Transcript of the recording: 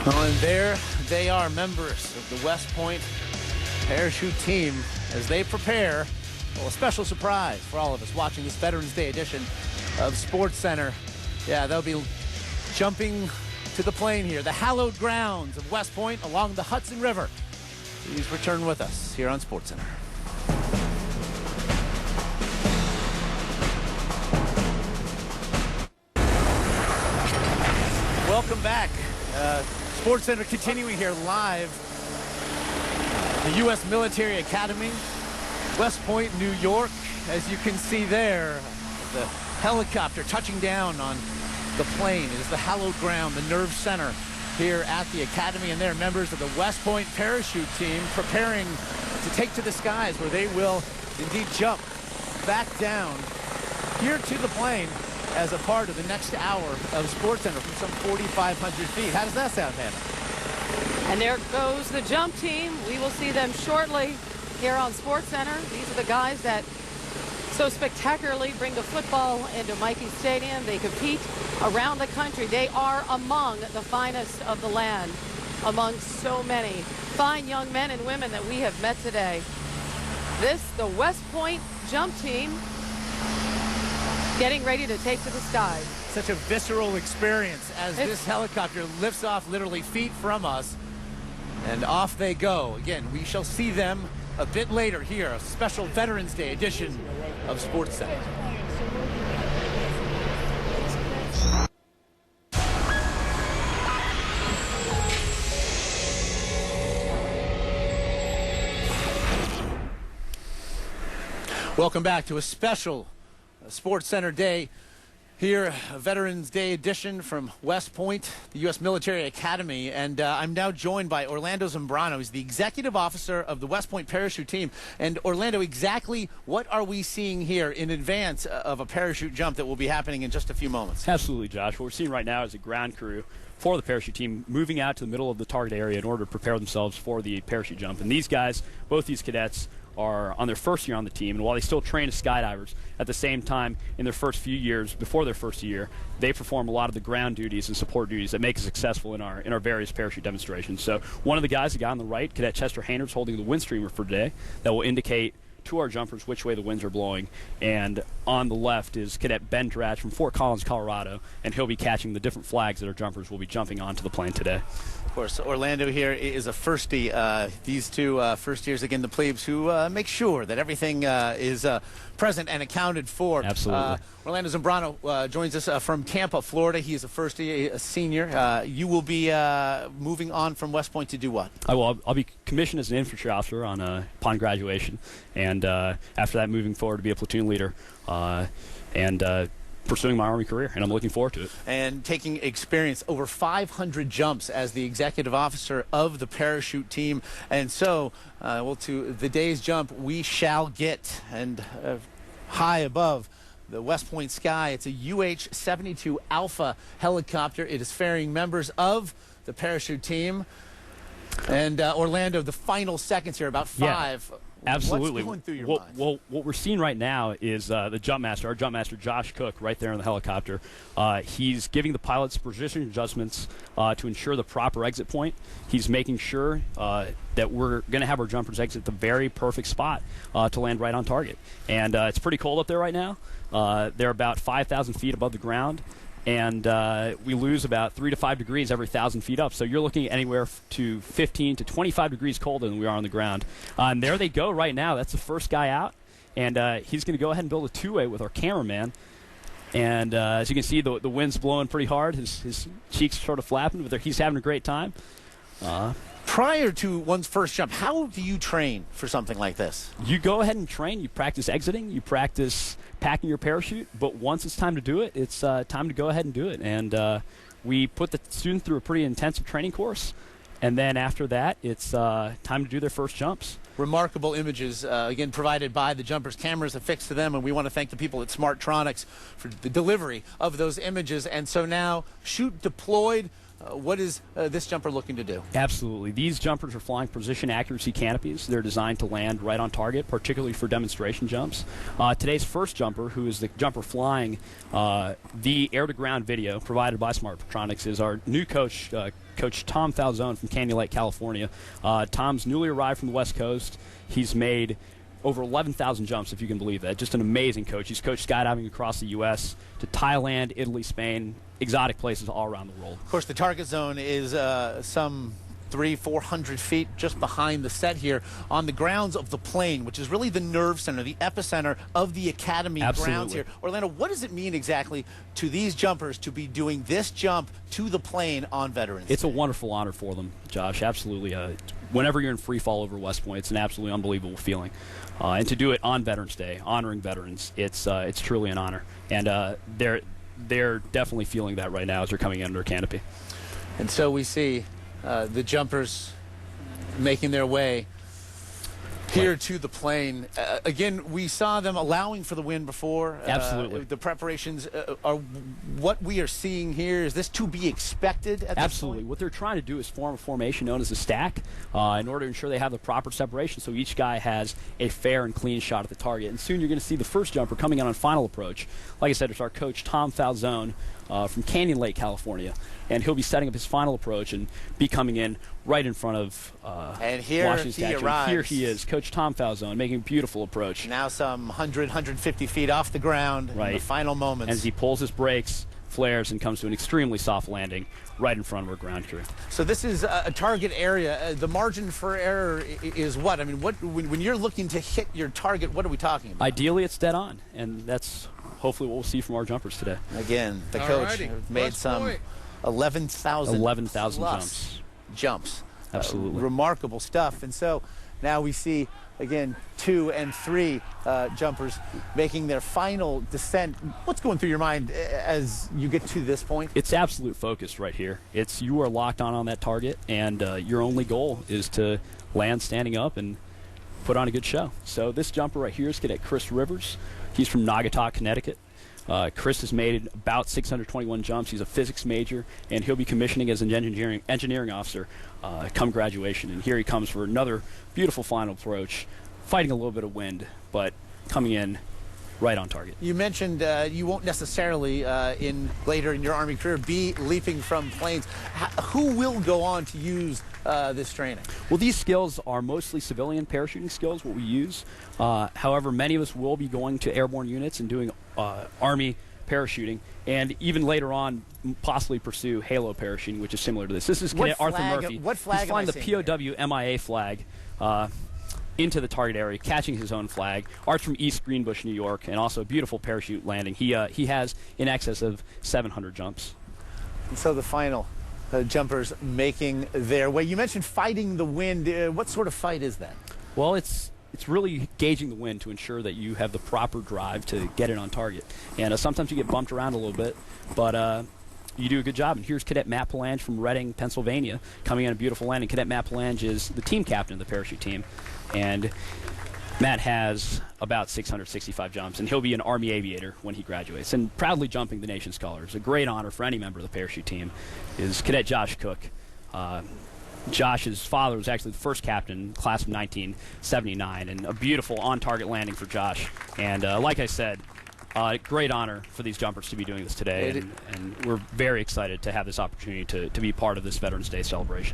Well, and there they are, members of the West Point parachute team, as they prepare. Well, a special surprise for all of us watching this Veterans Day edition of Sports Center. Yeah, they'll be jumping to the plane here, the hallowed grounds of West Point along the Hudson River. Please return with us here on Sports Center. Welcome back. Sports Center continuing here live. The U.S. Military Academy, West Point, New York. As you can see there, the helicopter touching down on the plane. It is the hallowed ground, the nerve center here at the Academy, and they're members of the West Point parachute team preparing to take to the skies, where they will indeed jump back down here to the plane as a part of the next hour of Sports Center from some 4,500 feet. How does that sound, Hannah? And there goes the jump team. We will see them shortly here on Sports Center. These are the guys that so spectacularly bring the football into Michie Stadium. They compete around the country. They are among the finest of the land, among so many fine young men and women that we have met today. This, the West Point jump team, getting ready to take to the skies. Such a visceral experience as this helicopter lifts off literally feet from us, and off they go. Again, we shall see them a bit later here, a special Veterans Day edition of Sports Center. Welcome back to a special Sports Center Day here, a Veterans Day edition from West Point, the U.S. Military Academy, and I'm now joined by Orlando Zambrano. He's the executive officer of the West Point parachute team. And Orlando, exactly what are we seeing here in advance of a parachute jump that will be happening in just a few moments? Absolutely, Josh. What we're seeing right now is a ground crew for the parachute team moving out to the middle of the target area in order to prepare themselves for the parachute jump. And these guys, both these cadets, are on their first year on the team, and while they still train as skydivers, at the same time, in their first few years, before their first year, they perform a lot of the ground duties and support duties that make us successful in our various parachute demonstrations. So one of the guys, the guy on the right, Cadet Chester Haynard's holding the wind streamer for today that will indicate to our jumpers which way the winds are blowing. And on the left is Cadet Ben Dratch from Fort Collins, Colorado, and he'll be catching the different flags that our jumpers will be jumping onto the plane today. Of course, Orlando here is a firstie. These two first years, again, the plebes who make sure that everything is present and accounted for. Absolutely. Orlando Zambrano joins us from Tampa, Florida. He is a firstie, a senior. You will be moving on from West Point to do what? I'll be commissioned as an infantry officer upon graduation, and after that, moving forward to be a platoon leader and pursuing my Army career, and I'm looking forward to it. And taking experience, over 500 jumps as the executive officer of the parachute team. And so, well, to the day's jump we shall get, and high above the West Point sky, it's a UH-72 Alpha helicopter. It is ferrying members of the parachute team. And Orlando, the final seconds here, about 5. Yeah. Absolutely. What's going through your mind? Well, what we're seeing right now is the jump master, our jump master, Josh Cook, right there in the helicopter. He's giving the pilots position adjustments to ensure the proper exit point. He's making sure that we're going to have our jumpers exit the very perfect spot to land right on target. And it's pretty cold up there right now. They're about 5,000 feet above the ground. And we lose about 3 to 5 degrees every 1,000 feet up. So you're looking at anywhere to 15 to 25 degrees colder than we are on the ground. And there they go right now. That's the first guy out. And he's going to go ahead and build a two-way with our cameraman. And as you can see, the wind's blowing pretty hard. His cheeks sort of flapping, but he's having a great time. Prior to one's first jump, how do you train for something like this? You go ahead and train. You practice exiting. You practice packing your parachute. But once it's time to do it, it's time to go ahead and do it. And we put the students through a pretty intensive training course. And then after that, it's time to do their first jumps. Remarkable images, again, provided by the jumpers. Cameras affixed to them, and we want to thank the people at Smartronix for the delivery of those images. And so now, chute deployed, what is this jumper looking to do? Absolutely. These jumpers are flying precision accuracy canopies. They're designed to land right on target, particularly for demonstration jumps. Today's first jumper, who is the jumper flying the air-to-ground video provided by Smart Petronics, is our new coach, Coach Tom Falzone from Canyon Lake, California. Tom's newly arrived from the West Coast. He's made over 11,000 jumps, if you can believe that. Just an amazing coach. He's coached skydiving across the U.S. to Thailand, Italy, Spain, exotic places all around the world. Of course, the target zone is some 300-400 feet just behind the set here on the grounds of the plane, which is really the nerve center, the epicenter of the Academy grounds here. Orlando, what does it mean exactly to these jumpers to be doing this jump to the plane on Veterans Day? It's a wonderful honor for them, Josh, absolutely. Whenever you're in free fall over West Point, it's an absolutely unbelievable feeling. And to do it on Veterans Day, honoring veterans, it's truly an honor. And they're definitely feeling that right now as they're coming under canopy. And so we see the jumpers making their way here to the plane. Again, we saw them allowing for the wind before. Absolutely. The preparations are what we are seeing here. Is this to be expected at Absolutely. this point? What they're trying to do is form a formation known as a stack in order to ensure they have the proper separation so each guy has a fair and clean shot at the target. And soon you're going to see the first jumper coming in on final approach. Like I said, it's our coach, Tom Falzone, from Canyon Lake, California. And he'll be setting up his final approach and be coming in right in front of and here Washington he statue. arrives. Here he is, Coach Tom Falzone, making a beautiful approach. Now some 150 feet off the ground in the final moments. As he pulls his brakes, flares, and comes to an extremely soft landing right in front of our ground crew. So this is a target area. The margin for error is what? I mean, when you're looking to hit your target, what are we talking about? Ideally, it's dead on, and that's hopefully what we'll see from our jumpers today. Again, the coach made some 11,000 jumps. Absolutely. Remarkable stuff. And so now we see, again, 2 and 3 jumpers making their final descent. What's going through your mind as you get to this point? It's absolute focus right here. You are locked on that target, and your only goal is to land standing up and put on a good show. So this jumper right here is Cadet Chris Rivers. He's from Naugatuck, Connecticut. Chris has made about 621 jumps. He's a physics major, and he'll be commissioning as an engineering officer come graduation. And here he comes for another beautiful final approach, fighting a little bit of wind, but coming in right on target. You mentioned you won't necessarily, later in your Army career, be leaping from planes. Who will go on to use this training? Well, these skills are mostly civilian parachuting skills, what we use. However, many of us will be going to airborne units and doing Army parachuting, and even later on possibly pursue halo parachuting, which is similar to this. This is Cadet Arthur Murphy. What flag He's flying the POW MIA flag into the target area, catching his own flag. Art's from East Greenbush, New York, and also a beautiful parachute landing. He has in excess of 700 jumps. And so the final jumpers making their way. You mentioned fighting the wind. What sort of fight is that? Well, it's really gauging the wind to ensure that you have the proper drive to get it on target. And sometimes you get bumped around a little bit, but you do a good job. And here's Cadet Matt Palange from Reading, Pennsylvania, coming in a beautiful landing. Cadet Matt Palange is the team captain of the parachute team, and Matt has about 665 jumps, and he'll be an Army aviator when he graduates, and proudly jumping the nation's colors. A great honor for any member of the parachute team is Cadet Josh Cook. Josh's father was actually the first captain, class of 1979, and a beautiful on-target landing for Josh. And like I said, great honor for these jumpers to be doing this today, and we're very excited to have this opportunity to be part of this Veterans Day celebration.